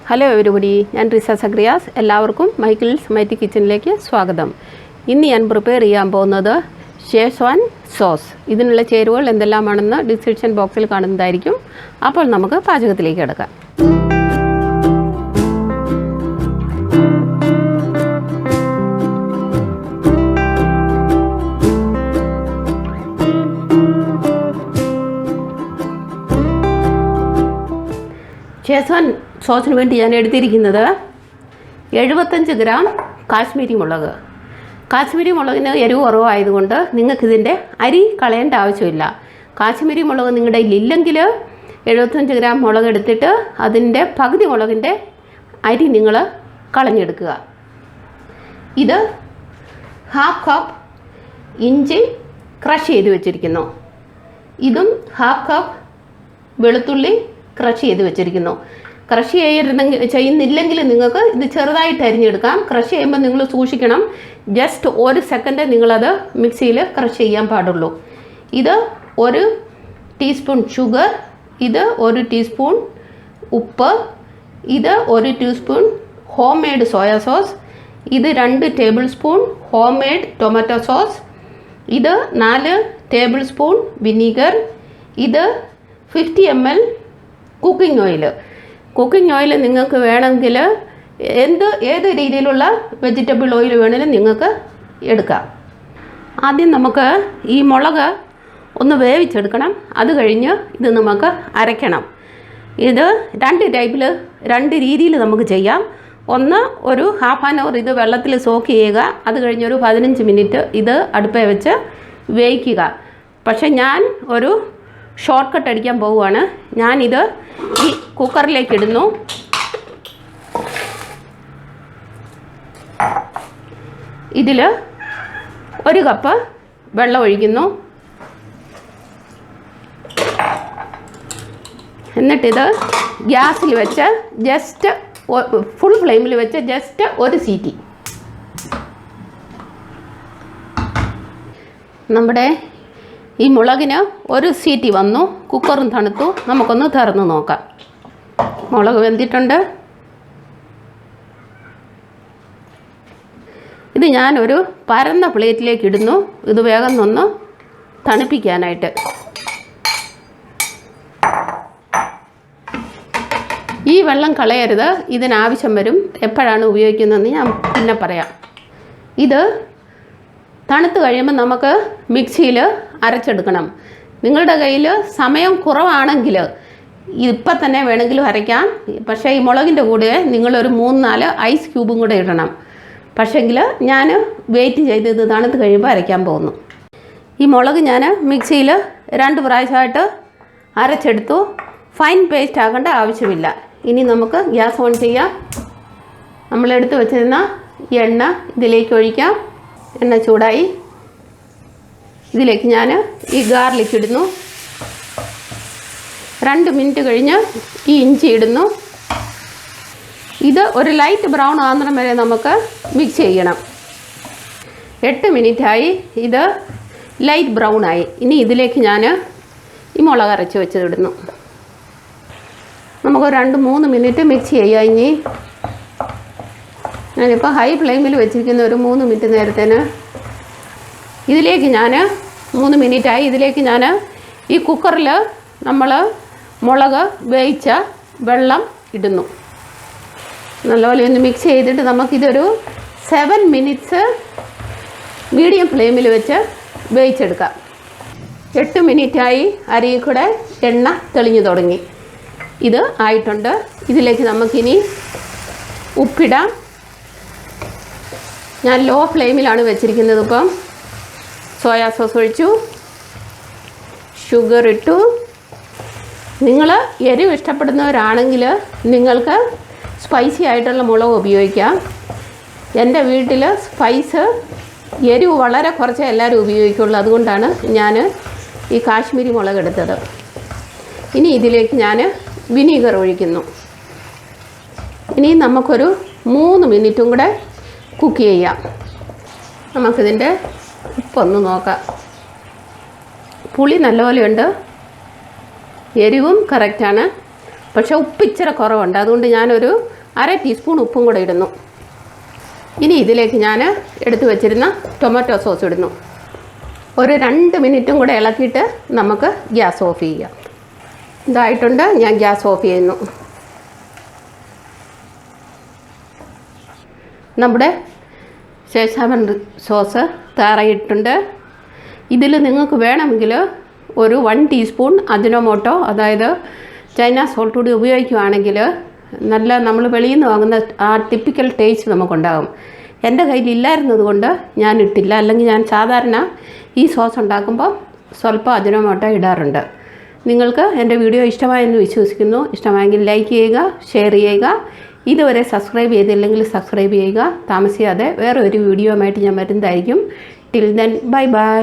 Hello everybody, ഞാൻ റിസ സഗ്രിയാസ്. എല്ലാവർക്കും Michael's mighty കിച്ചണിലേക്ക് സ്വാഗതം. ഇന്ന് ഞാൻ പ്രിപ്പയർ ചെയ്യാൻ പോകുന്നത് ഷേസ്വാൻ സോസ്. ഇതിനുള്ള ചേരുവകൾ എന്തെല്ലാമാണെന്ന് ഡിസ്ക്രിപ്ഷൻ ബോക്സിൽ കാണുന്നതായിരിക്കും. അപ്പോൾ നമുക്ക് പാചകത്തിലേക്ക് കിടക്കാം. ഷേസ്വാൻ സോസിന് വേണ്ടി ഞാൻ എടുത്തിരിക്കുന്നത് 75 ഗ്രാം കാശ്മീരി മുളക്. കാശ്മീരി മുളകിന് എരിവ് കുറവായതുകൊണ്ട് നിങ്ങൾക്കിതിൻ്റെ അരി കളയേണ്ട ആവശ്യമില്ല. കാശ്മീരി മുളക് നിങ്ങളുടെ ഇല്ലെങ്കിൽ 75 ഗ്രാം മുളക് എടുത്തിട്ട് അതിൻ്റെ പകുതി മുളകിൻ്റെ അരി നിങ്ങൾ കളഞ്ഞെടുക്കുക. ഇത് ഹാഫ് കപ്പ് ഇഞ്ചി ക്രഷ് ചെയ്ത് വെച്ചിരിക്കുന്നു. ഇതും ഹാഫ് കപ്പ് വെളുത്തുള്ളി ക്രഷ് ചെയ്ത് വെച്ചിരിക്കുന്നു. ക്രഷ് ചെയ്യുന്നില്ലെങ്കിൽ നിങ്ങൾക്ക് ഇത് ചെറുതായിട്ട് അരിഞ്ഞെടുക്കാം. ക്രഷ് ചെയ്യുമ്പോൾ നിങ്ങൾ സൂക്ഷിക്കണം, ജസ്റ്റ് 1 സെക്കൻഡ് നിങ്ങളത് മിക്സിയിൽ ക്രഷ് ചെയ്യാൻ പാടുള്ളൂ. ഇത് 1 ടീസ്പൂൺ ഷുഗർ, ഇത് 1 ടീസ്പൂൺ ഉപ്പ്, ഇത് 1 teaspoon home made soya sauce, ഇത് 2 table spoon home made tomato sauce, ഇത് 4 ടേബിൾ സ്പൂൺ വിനീഗർ, ഇത് 50 ml cooking oil. Cooking oil നിങ്ങൾക്ക് വേണമെങ്കിൽ ഏത് രീതിയിലുള്ള വെജിറ്റബിൾ ഓയിൽ വേണമെങ്കിലും നിങ്ങൾക്ക് എടുക്കാം. ആദ്യം നമുക്ക് ഈ മുളക് ഒന്ന് വേവിച്ചെടുക്കണം. അത് കഴിഞ്ഞ് ഇത് നമുക്ക് അരയ്ക്കണം. ഇത് 2 രീതിയിൽ നമുക്ക് ചെയ്യാം. ഒന്ന്, ഒരു ഹാഫ് ആൻ അവർ ഇത് വെള്ളത്തിൽ സോക്ക് ചെയ്യുക. അത് കഴിഞ്ഞൊരു 15 മിനിറ്റ് ഇത് അടുപ്പേ വെച്ച് വേവിക്കുക. പക്ഷേ ഞാൻ ഒരു ഷോർട്ട് കട്ട് അടിക്കാൻ പോവുകയാണ്. ഞാനിത് ഈ കുക്കറിലേക്ക് ഇടുന്നു. ഇതിൽ 1 കപ്പ് വെള്ളം ഒഴിക്കുന്നു. എന്നിട്ടിത് ഗ്യാസിൽ വെച്ച് ജസ്റ്റ് ഫുൾ ഫ്ലെയിമിൽ വെച്ച് ജസ്റ്റ് 1 സീറ്റി. നമ്മുടെ ഈ മുളകിന് 1 സീറ്റി വന്നു. കുക്കറും തണുത്തു. നമുക്കൊന്ന് തുറന്ന് നോക്കാം. മുളക് വെന്തിട്ടുണ്ട്. ഇത് ഞാനൊരു പരന്ന പ്ലേറ്റിലേക്ക് ഇടുന്നു. ഇത് വേഗം ഒന്ന് തണുപ്പിക്കാനായിട്ട്. ഈ വെള്ളം കളയരുത്, ഇതിനാവശ്യം വരും. എപ്പോഴാണ് ഉപയോഗിക്കുന്നതെന്ന് ഞാൻ പിന്നെ പറയാം. ഇത് തണുത്ത് കഴിയുമ്പോൾ നമുക്ക് മിക്സിയിൽ അരച്ചെടുക്കണം. നിങ്ങളുടെ കയ്യിൽ സമയം കുറവാണെങ്കിൽ ഇപ്പം തന്നെ വേണമെങ്കിലും അരയ്ക്കാം. പക്ഷേ ഈ മുളകിൻ്റെ കൂടെ നിങ്ങളൊരു 3-4 ഐസ് ക്യൂബും കൂടെ ഇടണം. പക്ഷേങ്കിൽ ഞാൻ വെയിറ്റ് ചെയ്ത് ഇത് തണുത്ത് കഴിയുമ്പോൾ അരയ്ക്കാൻ പോകുന്നു. ഈ മുളക് ഞാൻ മിക്സിയിൽ 2 പ്രാവശ്യമായിട്ട് അരച്ചെടുത്തു. ഫൈൻ പേസ്റ്റ് ആക്കേണ്ട ആവശ്യമില്ല. ഇനി നമുക്ക് ഗ്യാസ് ഓൺ ചെയ്യാം. നമ്മളെടുത്ത് വെച്ചിരുന്ന എണ്ണ ഇതിലേക്ക് ഒഴിക്കാം. എണ്ണ ചൂടായി. ഇതിലേക്ക് ഞാൻ ഈ ഗാർലിക് ഇടുന്നു. 2 മിനിറ്റ് കഴിഞ്ഞ് ഈ ഇഞ്ചി ഇടുന്നു. ഇത് ഒരു ലൈറ്റ് ബ്രൗൺ ആകുന്നിടം വരെ നമുക്ക് മിക്സ് ചെയ്യണം. 8 മിനിറ്റായി. ഇത് ലൈറ്റ് ബ്രൗൺ ആയി. ഇനി ഇതിലേക്ക് ഞാൻ ഈ മുളക് അരച്ച് വെച്ചത് ഇടുന്നു. നമുക്ക് 2-3 മിനിറ്റ് മിക്സ് ചെയ്യാം. ഇനി ഞാനിപ്പോൾ ഹൈ ഫ്ലെയിമിൽ വെച്ചിരിക്കുന്ന ഒരു 3 മിനിറ്റ് നേരത്തേന് ഇതിലേക്ക് ഞാൻ 3 മിനിറ്റായി. ഇതിലേക്ക് ഞാൻ ഈ കുക്കറിൽ നമ്മൾ മുളക് വേവിച്ച വെള്ളം ഇടുന്നു. നല്ലപോലെ ഒന്ന് മിക്സ് ചെയ്തിട്ട് നമുക്കിതൊരു 7 മിനിറ്റ്സ് മീഡിയം ഫ്ലെയിമിൽ വെച്ച് വേവിച്ചെടുക്കാം. 8 മിനിറ്റായി. അരിയിൽ കൂടെ എണ്ണ തെളിഞ്ഞു തുടങ്ങി. ഇത് ആയിട്ടുണ്ട്. ഇതിലേക്ക് നമുക്കിനി ഉപ്പിടാം. ഞാൻ ലോ ഫ്ലെയിമിലാണ് വെച്ചിരിക്കുന്നത്. ഇപ്പം സോയാ സോസ് ഒഴിച്ചു, ഷുഗർ ഇട്ടു. നിങ്ങൾ എരിവ് ഇഷ്ടപ്പെടുന്നവരാണെങ്കിൽ നിങ്ങൾക്ക് സ്പൈസി ആയിട്ടുള്ള മുളക് ഉപയോഗിക്കാം. എൻ്റെ വീട്ടിൽ എരിവ് വളരെ കുറച്ചേ എല്ലാവരും ഉപയോഗിക്കുള്ളൂ. അതുകൊണ്ടാണ് ഞാൻ ഈ കാശ്മീരി മുളക് എടുത്തത്. ഇനി ഇതിലേക്ക് ഞാൻ വിനീഗർ ഒഴിക്കുന്നു. ഇനി നമുക്കൊരു 3 മിനിറ്റും കൂടെ കുക്ക് ചെയ്യാം. നമുക്കിതിൻ്റെ ഉപ്പൊന്ന് നോക്കാം. പുളി നല്ലപോലെ ഉണ്ട്, എരിവും കറക്റ്റാണ്. പക്ഷേ ഉപ്പ് ഇച്ചിരി കുറവുണ്ട്. അതുകൊണ്ട് ഞാനൊരു 1/2 ടീസ്പൂൺ ഉപ്പും കൂടെ ഇടുന്നു. ഇനി ഇതിലേക്ക് ഞാൻ എടുത്തു വെച്ചിരുന്ന ടൊമാറ്റോ സോസ് ഇടുന്നു. ഒരു 2 മിനിറ്റും കൂടെ ഇളക്കിയിട്ട് നമുക്ക് ഗ്യാസ് ഓഫ് ചെയ്യാം. ഇതായിട്ടുണ്ട്. ഞാൻ ഗ്യാസ് ഓഫ് ചെയ്യുന്നു. നമ്മുടെ ശേഷാവൻ സോസ് തയ്യാറായിട്ടുണ്ട്. ഇതിൽ നിങ്ങൾക്ക് വേണമെങ്കിൽ ഒരു 1 ടീസ്പൂൺ അജിനോമോട്ടോ, അതായത് ചൈന സോൾട്ട് കൂടി ഉപയോഗിക്കുകയാണെങ്കിൽ നല്ല നമ്മൾ വെളിയിൽ നിന്ന് വാങ്ങുന്ന ആ ടിപ്പിക്കൽ ടേസ്റ്റ് നമുക്കുണ്ടാകും. എൻ്റെ കയ്യിലില്ലായിരുന്നത് കൊണ്ട് ഞാൻ ഇട്ടില്ല. അല്ലെങ്കിൽ ഞാൻ സാധാരണ ഈ സോസ് ഉണ്ടാക്കുമ്പോൾ സ്വല്പം അജിനോമോട്ടോ ഇടാറുണ്ട്. നിങ്ങൾക്ക് എൻ്റെ വീഡിയോ ഇഷ്ടമായെന്ന് വിശ്വസിക്കുന്നു. ഇഷ്ടമായെങ്കിൽ ലൈക്ക് ചെയ്യുക, ഷെയർ ചെയ്യുക. ഇതുവരെ സബ്സ്ക്രൈബ് ചെയ്തില്ലെങ്കിൽ സബ്സ്ക്രൈബ് ചെയ്യുക. താമസിയാതെ വേറെ ഒരു വീഡിയോ ആയിട്ട് ഞാൻ വരുന്നതായിരിക്കും. Till then bye bye.